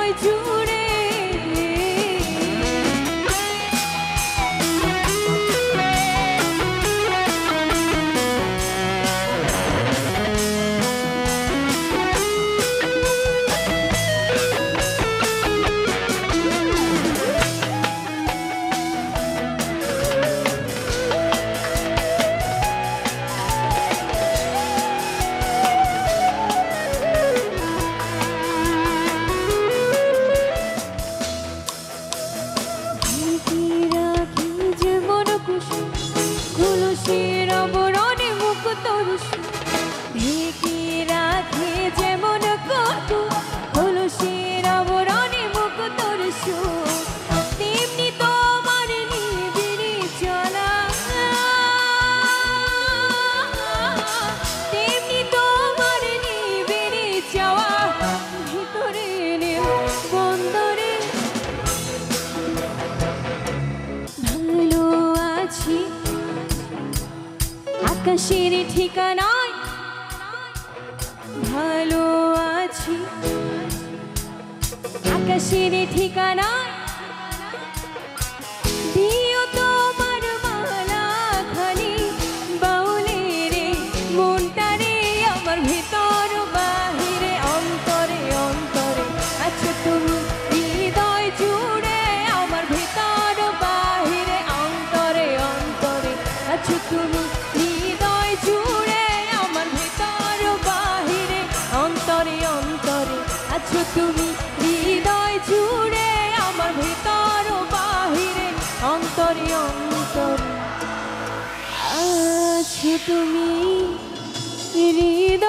হৃদয় জুড়ে। তুলসীর অবরণে মুখ তরুষী ঢেকে রাখে যেমন কত, তুলসীর অবরণে মুখ তরুষী তেমনি তোমার নিবিড়ি চলা, তেমনি তোমার নিবিড়ি চাওয়া ভিতরে বন্দরে ভালো আছি আকাশের ঠিকানায়, ভালো আছি আকাশের ঠিকানায়। দিও তোমার মালা খানি বাউলে রে মনটা রে আমার ভেতর বাহিরে অন্তরে অন্তরে আছো তুমি হৃদয় জুড়ে, আমার ভেতর বাহিরে অন্তরে অন্তরে আছো তুমি হৃদয় জুড়ে, আমার ভেতর বাহিরে অন্তরে অন্তরে আছো তুমি হৃদয় জুড়ে, আমার ভেতর বাহিরে অন্তরে অন্তরে আছো তুমি হৃদয়।